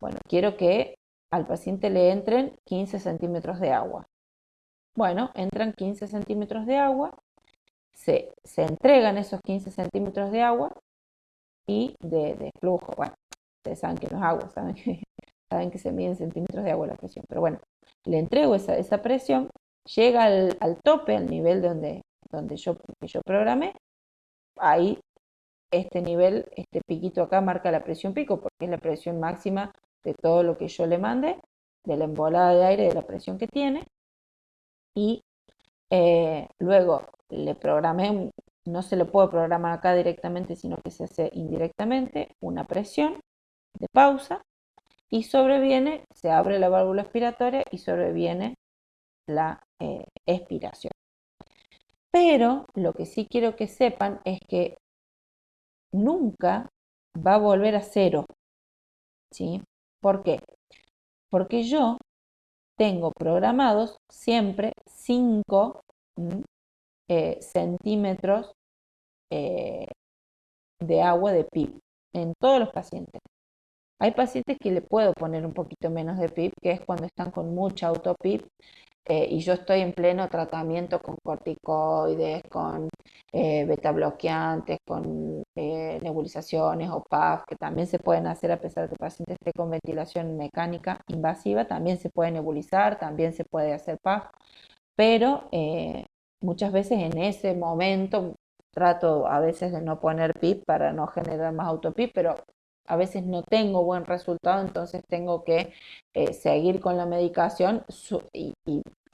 Bueno, quiero que al paciente le entren 15 centímetros de agua. Bueno, entran 15 centímetros de agua, se entregan esos 15 centímetros de agua y de flujo. Bueno, ustedes saben que no es agua, saben que se mide en centímetros de agua la presión. Pero bueno, le entrego esa presión, llega al tope, al nivel donde yo programé. Ahí este nivel, este piquito acá marca la presión pico, porque es la presión máxima de todo lo que yo le mandé, de la embolada de aire, de la presión que tiene. Y luego le programé, no se lo puedo programar acá directamente, sino que se hace indirectamente, una presión de pausa, y sobreviene, se abre la válvula expiratoria y sobreviene la expiración. Pero lo que sí quiero que sepan es que nunca va a volver a cero, ¿sí? ¿Por qué? Porque yo tengo programados siempre 5 centímetros eh, de agua de PIB en todos los pacientes. Hay pacientes que le puedo poner un poquito menos de PIB, que es cuando están con mucha auto-PIB, y yo estoy en pleno tratamiento con corticoides, con beta bloqueantes, con nebulizaciones o PAF, que también se pueden hacer a pesar de que el paciente esté con ventilación mecánica invasiva, también se puede nebulizar, también se puede hacer PAF, pero muchas veces en ese momento trato a veces de no poner PIP para no generar más autopip, pero a veces no tengo buen resultado, entonces tengo que seguir con la medicación y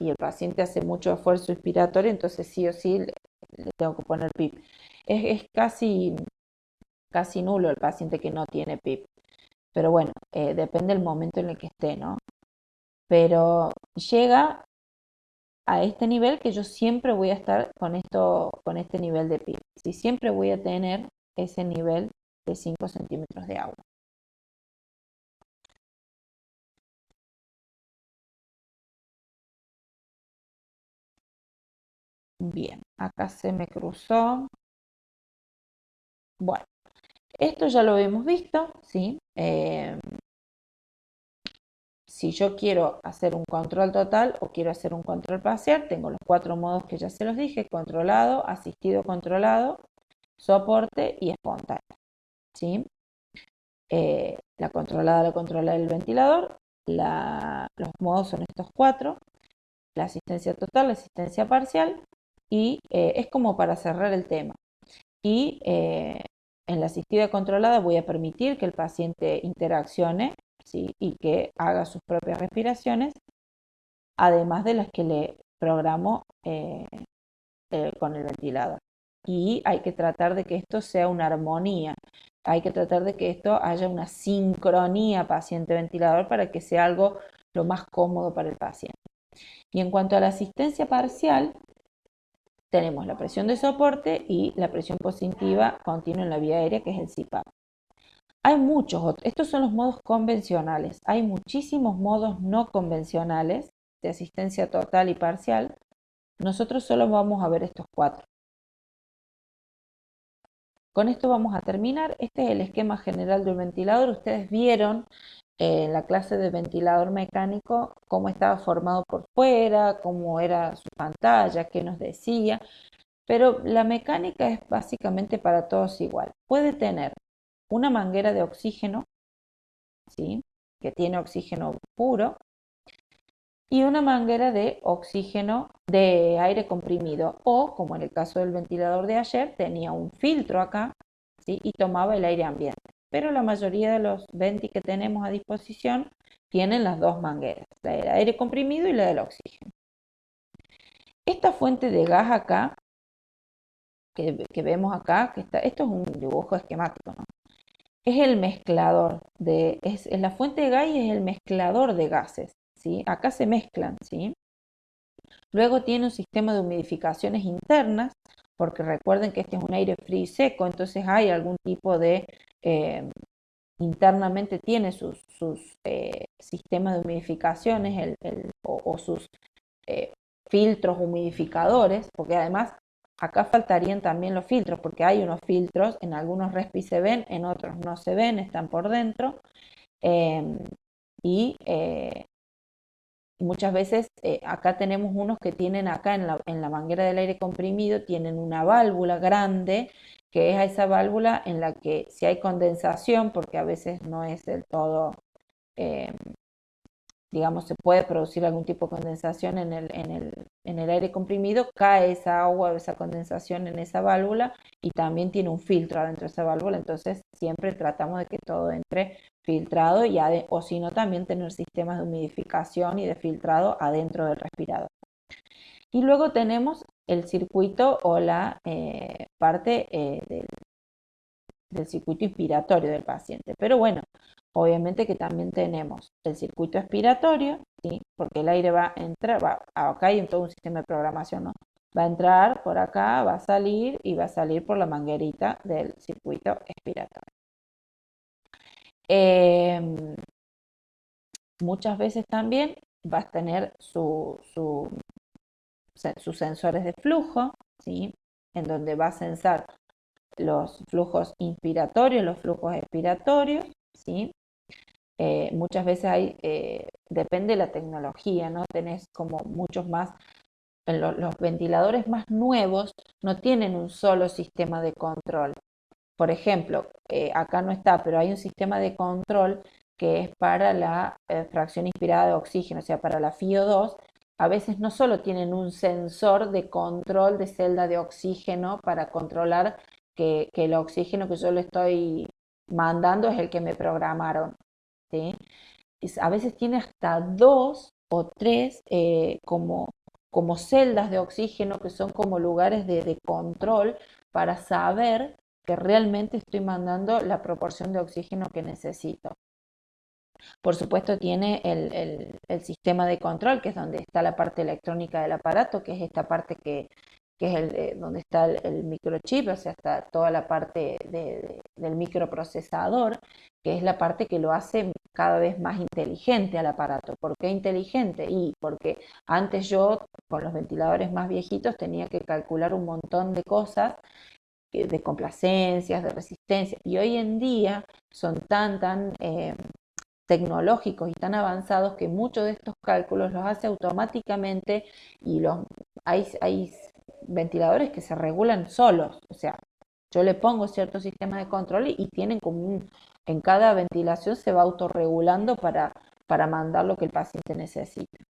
el paciente hace mucho esfuerzo inspiratorio, entonces sí o sí le tengo que poner PIP. Es casi nulo el paciente que no tiene PIP, pero bueno, depende del momento en el que esté, ¿no? Pero llega a este nivel que yo siempre voy a estar con este nivel de PIB. Si siempre voy a tener ese nivel de 5 centímetros de agua. Bien, acá se me cruzó. Bueno, esto ya lo hemos visto, ¿sí? Si yo quiero hacer un control total o quiero hacer un control parcial, tengo los 4 modos que ya se los dije: controlado, asistido controlado, soporte y espontáneo, ¿sí? La controla el ventilador. Los modos son estos 4: la asistencia total, la asistencia parcial, y es como para cerrar el tema. Y en la asistida controlada voy a permitir que el paciente interaccione, ¿sí? Y que haga sus propias respiraciones, además de las que le programo con el ventilador. Y hay que tratar de que esto sea una armonía, hay que tratar de que esto haya una sincronía paciente-ventilador para que sea algo lo más cómodo para el paciente. Y en cuanto a la asistencia parcial, tenemos la presión de soporte y la presión positiva continua en la vía aérea, que es el CPAP. Hay muchos otros, estos son los modos convencionales, hay muchísimos modos no convencionales de asistencia total y parcial. Nosotros solo vamos a ver estos 4. Con esto vamos a terminar. Este es el esquema general del ventilador. Ustedes vieron en la clase de ventilador mecánico cómo estaba formado por fuera, cómo era su pantalla, qué nos decía, pero la mecánica es básicamente para todos igual. Puede tener una manguera de oxígeno, ¿sí? Que tiene oxígeno puro, y una manguera de oxígeno de aire comprimido, o como en el caso del ventilador de ayer, tenía un filtro acá, ¿sí? Y tomaba el aire ambiente. Pero la mayoría de los venti que tenemos a disposición tienen las dos mangueras, la del aire comprimido y la del oxígeno. Esta fuente de gas acá, que vemos acá, esto es un dibujo esquemático, ¿no? Es el mezclador, es la fuente de gas y es el mezclador de gases, ¿sí? Acá se mezclan, ¿sí? Luego tiene un sistema de humidificaciones internas, porque recuerden que este es un aire frío y seco, entonces hay algún tipo de, eh, internamente tiene sus sistemas de humidificaciones o sus eh, filtros humidificadores, porque además acá faltarían también los filtros, porque hay unos filtros, en algunos respi se ven, en otros no se ven, están por dentro, eh, y muchas veces acá tenemos unos que tienen acá en la manguera del aire comprimido, tienen una válvula grande, que es a esa válvula en la que si hay condensación, porque a veces no es del todo, eh, digamos, se puede producir algún tipo de condensación en el aire comprimido, cae esa agua, esa condensación en esa válvula y también tiene un filtro adentro de esa válvula, entonces siempre tratamos de que todo entre filtrado o si no también tener sistemas de humidificación y de filtrado adentro del respirador. Y luego tenemos el circuito o la parte del circuito inspiratorio del paciente. Pero bueno, obviamente que también tenemos el circuito expiratorio, ¿sí? Porque el aire va a entrar, acá hay todo un sistema de programación, ¿no? Va a entrar por acá, va a salir y va a salir por la manguerita del circuito expiratorio. Muchas veces también vas a tener sus sensores de flujo, ¿sí? En donde va a censar los flujos inspiratorios, los flujos expiratorios, ¿sí? Muchas veces depende de la tecnología, ¿no? Tenés como muchos más, los ventiladores más nuevos no tienen un solo sistema de control. Por ejemplo, acá no está, pero hay un sistema de control que es para la fracción inspirada de oxígeno, o sea, para la FiO2. A veces no solo tienen un sensor de control de celda de oxígeno para controlar que el oxígeno que yo le estoy mandando es el que me programaron, ¿sí? A veces tiene hasta dos o tres como celdas de oxígeno que son como lugares de control para saber que realmente estoy mandando la proporción de oxígeno que necesito. Por supuesto tiene el sistema de control, que es donde está la parte electrónica del aparato, que es esta parte que es donde está el microchip, o sea, está toda la parte del microprocesador, que es la parte que lo hace cada vez más inteligente al aparato. ¿Por qué inteligente? Y porque antes yo, con los ventiladores más viejitos, tenía que calcular un montón de cosas, de complacencias, de resistencia, y hoy en día son tan tecnológicos y tan avanzados que muchos de estos cálculos los hace automáticamente y hay ventiladores que se regulan solos, o sea, yo le pongo cierto sistema de control y tienen como en cada ventilación se va autorregulando para mandar lo que el paciente necesita.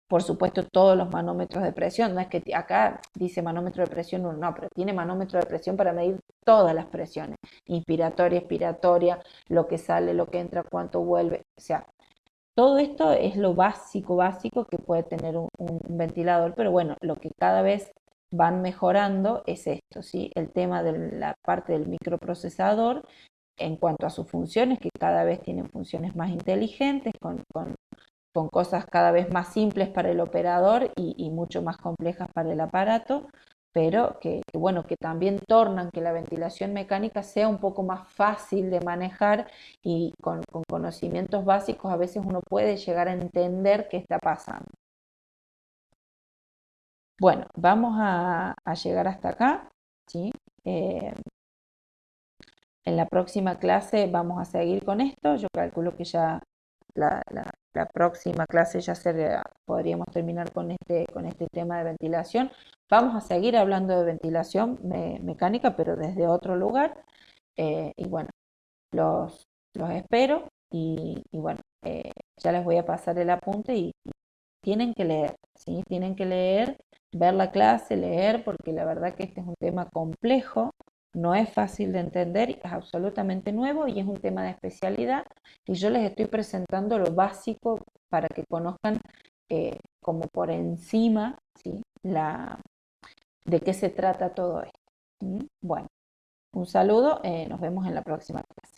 Por supuesto, todos los manómetros de presión, no es que acá dice manómetro de presión 1, no, pero tiene manómetro de presión para medir todas las presiones, inspiratoria, expiratoria, lo que sale, lo que entra, cuánto vuelve, o sea, todo esto es lo básico que puede tener un ventilador, pero bueno, lo que cada vez van mejorando es esto, ¿sí? El tema de la parte del microprocesador en cuanto a sus funciones, que cada vez tienen funciones más inteligentes, con cosas cada vez más simples para el operador y mucho más complejas para el aparato, pero bueno, que también tornan que la ventilación mecánica sea un poco más fácil de manejar y con conocimientos básicos a veces uno puede llegar a entender qué está pasando. Bueno, vamos a llegar hasta acá, ¿sí? Eh, en la próxima clase vamos a seguir con esto. Yo calculo que ya la próxima clase ya podríamos terminar con este tema de ventilación. Vamos a seguir hablando de ventilación mecánica, pero desde otro lugar. Y bueno, los espero y bueno, ya les voy a pasar el apunte y tienen que leer, ¿sí? Tienen que leer, ver la clase, leer, porque la verdad que este es un tema complejo, no es fácil de entender, es absolutamente nuevo y es un tema de especialidad y yo les estoy presentando lo básico para que conozcan como por encima, ¿sí? De qué se trata todo esto. ¿Mm? Bueno, un saludo, nos vemos en la próxima clase.